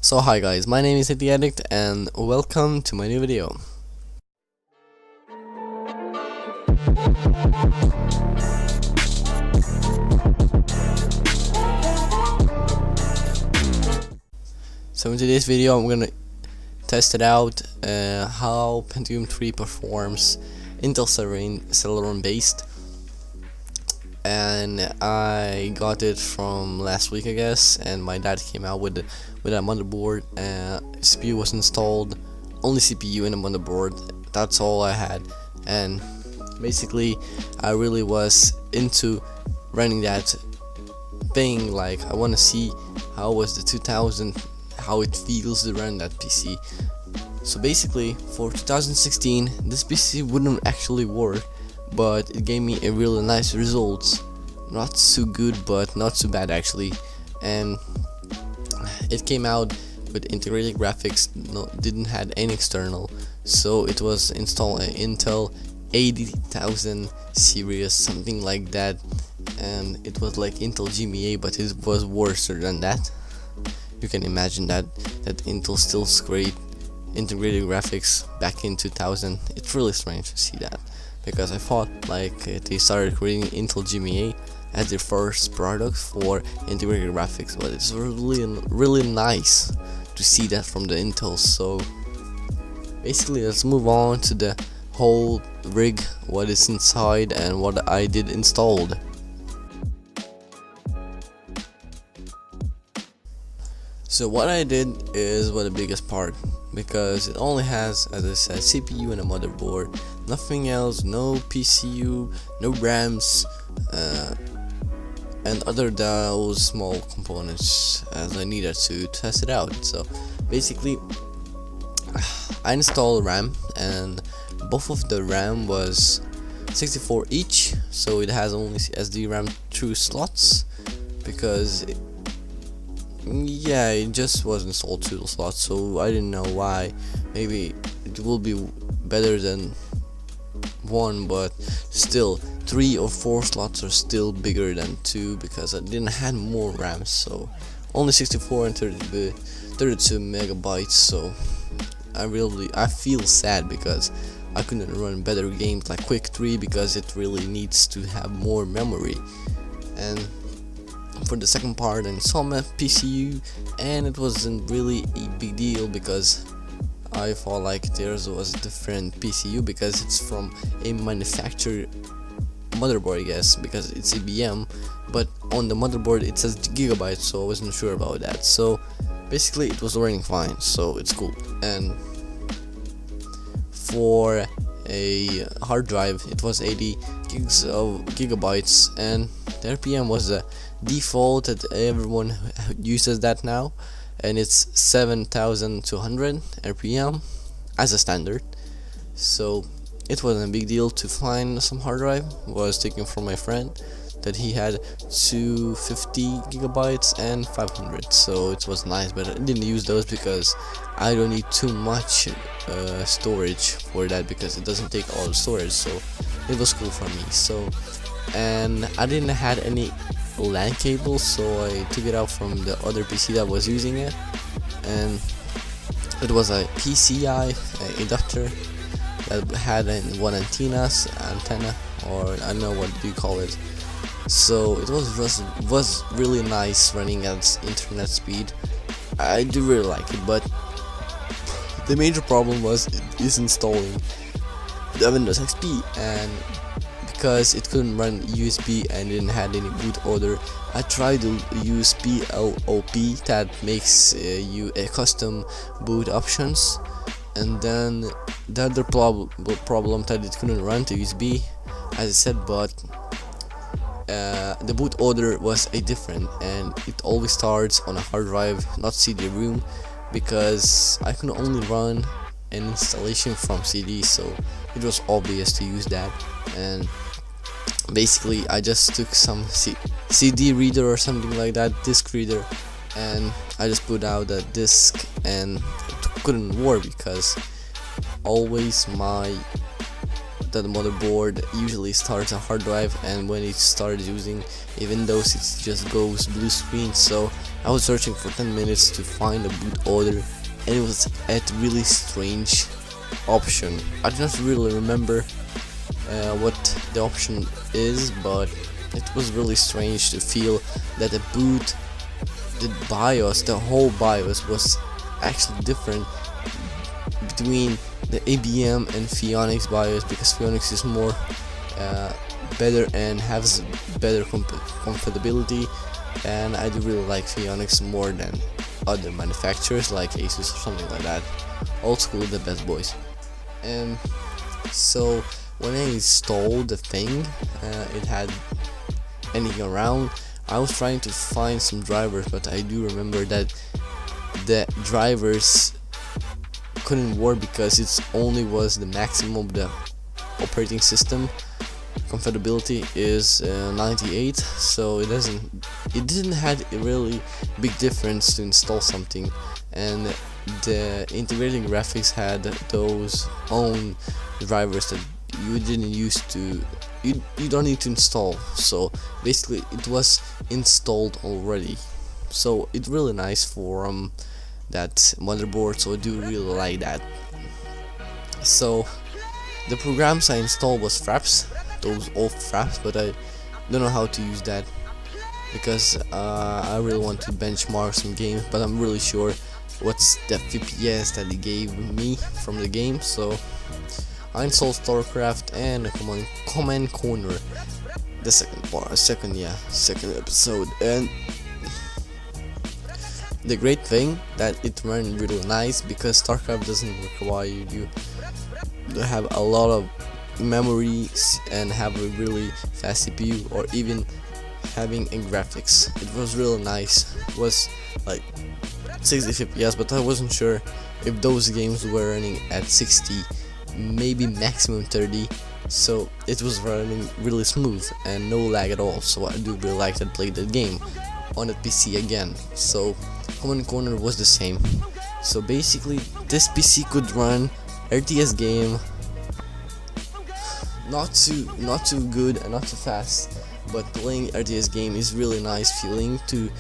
So hi guys, my name is The Addict and welcome to my new video. So in today's video I'm gonna test it out how Pentium 3 performs Intel Celeron based, and I got it from last week I guess, and my dad came out with a motherboard. CPU was installed, only CPU and a motherboard, that's all I had, and basically I really was into running that thing. Like, I want to see how was the 2000, how it feels to run that PC. So basically for 2016 this PC wouldn't actually work, but it gave me a really nice results. Not so good but not so bad actually, and it came out with integrated graphics, didn't have any external, so it was installed an Intel 80,000 series, something like that, and it was like Intel GMA, but it was worse than that. You can imagine that Intel still scraped integrated graphics back in 2000. It's really strange to see that, because I thought like they started creating Intel GMA as their first product for integrated graphics, but it's really nice to see that from the Intel. So basically let's move on to the whole rig, what is inside and what I did installed. So what I did is the biggest part, because it only has, as I said, CPU and a motherboard, nothing else, no PCU, no RAMs, and other those small components as I needed to test it out. So basically I installed RAM, and both of the RAM was 64 each, so it has only SD RAM 2 slots, because it just was installed 2 slots, so I didn't know why. Maybe it will be better than 1, but still 3 or 4 slots are still bigger than 2, because I didn't have more RAM. So only 64 and 32 megabytes. So I feel sad because I couldn't run better games like Quick 3, because it really needs to have more memory. And for the second part I installed my PCU, and it wasn't really a big deal because I felt like theirs was a different PCU, because it's from a manufacturer motherboard I guess, because it's IBM, but on the motherboard it says gigabytes, so I wasn't sure about that. So basically it was running fine, so it's cool. And for a hard drive it was 80 gigabytes, and the RPM was the default that everyone uses that now, and it's 7200 RPM as a standard. So it wasn't a big deal to find some hard drive. Was taken from my friend that he had 250 gigabytes and 500, so it was nice, but I didn't use those because I don't need too much storage for that, because it doesn't take all the storage, so it was cool for me. So, and I didn't have any LAN cable, so I took it out from the other PC that was using it, and it was a PCI adapter that had one antenna, or I don't know what you call it. So it was really nice running at internet speed. I do really like it, but the major problem was it is installing the Windows XP, and because it couldn't run USB and didn't have any bootloader, I tried to use PLOP that makes you a custom boot options, and then the other problem that it couldn't run to USB, as I said, but the bootloader was a different, and it always starts on a hard drive, not CD-ROM, because I can only run an installation from CD, so it was obvious to use that. And basically I just took some CD reader or something like that, disc reader, and I just put out the disc, and it couldn't work because always the motherboard usually starts a hard drive, and when it starts using a Windows it just goes blue screen. So I was searching for 10 minutes to find a boot order, and it was a really strange option. I don't really remember what the option is, but it was really strange to feel that the boot, the BIOS, the whole BIOS was actually different between the ABM and Phoenix BIOS, because Phoenix is more better and has better compatibility, and I do really like Phoenix more than other manufacturers like Asus or something like that. Old school, the best boys. And so when I installed the thing, it had anything around. I was trying to find some drivers, but I do remember that the drivers couldn't work because it only was the maximum of the operating system. Compatibility is 98, so it didn't have a really big difference to install something, and the integrated graphics had those own drivers that you didn't used to, you don't need to install. So basically it was installed already, so it's really nice for that motherboard, so I do really like that. So the programs I installed was Fraps, those old Fraps, but I don't know how to use that because I really want to benchmark some games, but I'm really sure what's the FPS that they gave me from the game. So I installed StarCraft and Command Corner, the second episode, and the great thing that it ran really nice because StarCraft doesn't require you to have a lot of memory and have a really fast CPU or even having a graphics. It was really nice. It was like 60 FPS, but I wasn't sure if those games were running at 60, maybe maximum 30. So it was running really smooth and no lag at all. So I do really like that play the game on a PC again. So Command Corner was the same. So basically this PC could run RTS game, not too good and not too fast, but playing RTS game is really nice feeling to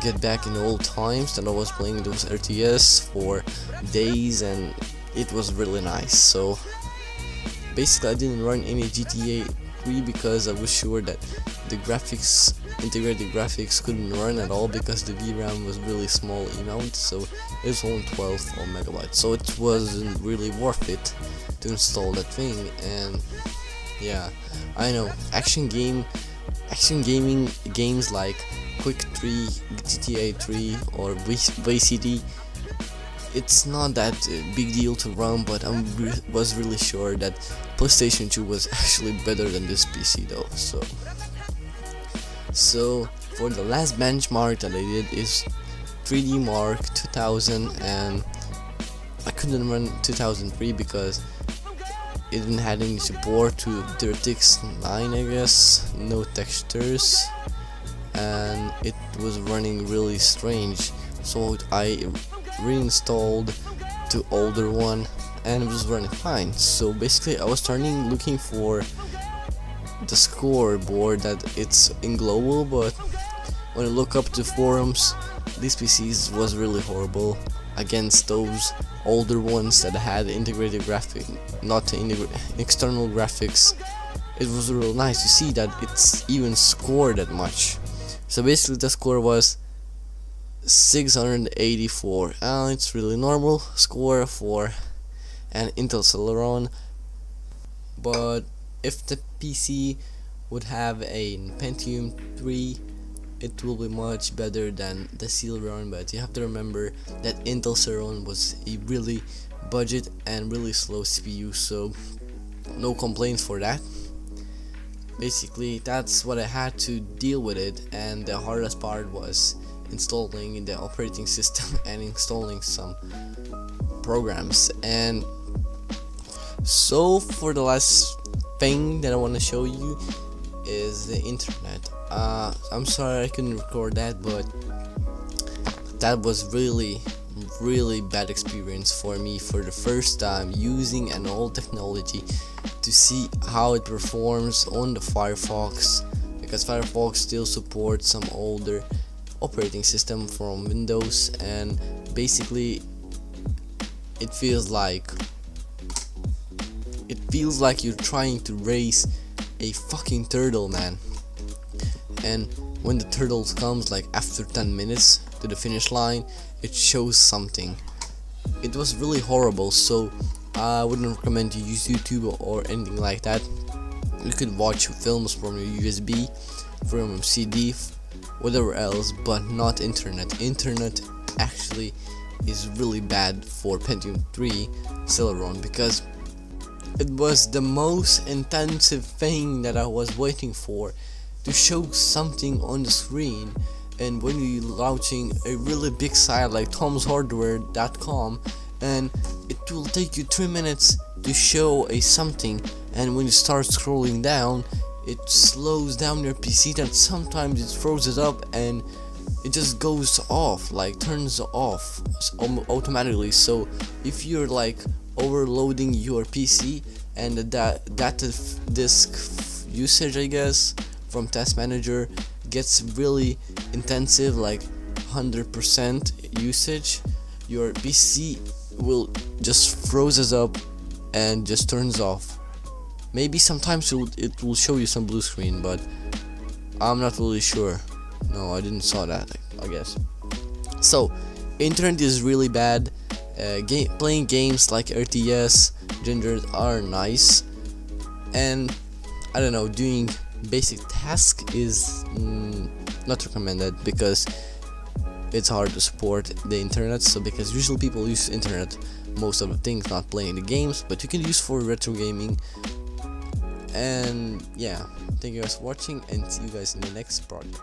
get back in the old times that I was playing those RTS for days, and it was really nice. So basically I didn't run any GTA 3 because I was sure that the graphics, integrated graphics, couldn't run at all because the VRAM was really small amount, so it was only 12 megabytes, so it wasn't really worth it to install that thing. And yeah, I know action gaming games like Quick 3, GTA 3 or Vice City, it's not that big deal to run, but I was really sure that PlayStation 2 was actually better than this PC though. So for the last benchmark that I did is 3D Mark 2000, and I couldn't run 2003 because it didn't have any support to DirectX 9, I guess, no textures, and it was running really strange. So I reinstalled the older one and it was running fine. So basically I was looking for the scoreboard that it's in global, but when I look up the forums, this PCs was really horrible against those older ones that had integrated graphic, not the external graphics. It was real nice to see that it's even scored that much. So basically the score was 684, and it's really normal score for an Intel Celeron. But if the PC would have a Pentium 3, it will be much better than the Celeron, but you have to remember that Intel Celeron was a really budget and really slow CPU, so no complaints for that. Basically that's what I had to deal with it, and the hardest part was installing the operating system and installing some programs. And so for the last thing that I want to show you is the internet. I'm sorry I couldn't record that, but that was really bad experience for me for the first time using an old technology to see how it performs on the Firefox, because Firefox still supports some older operating system from Windows, and basically it feels like you're trying to race a fucking turtle, man. And when the turtle comes like after 10 minutes to the finish line, it shows something. It was really horrible, so I wouldn't recommend you use YouTube or anything like that. You could watch films from your USB, from your CD, whatever else, but not internet. Internet actually is really bad for Pentium 3 Celeron, because it was the most intensive thing that I was waiting for, to show something on the screen. And when you're launching a really big site like tomshardware.com, and it will take you 3 minutes to show a something, and when you start scrolling down, it slows down your PC, that sometimes it froze up and it just goes off, like turns off automatically. So if you're like overloading your PC, and the data disk usage, I guess, from Task Manager gets really intensive, like 100% usage, your PC will just freezes up and just turns off. Maybe sometimes it will show you some blue screen, but I'm not really sure. No, I didn't saw that, I guess. So internet is really bad. Playing games like RTS, Gingers are nice, and I don't know, doing basic tasks is not recommended, because it's hard to support the internet. So because usually people use internet most of the things, not playing the games, but you can use for retro gaming. And yeah, thank you guys for watching, and see you guys in the next project.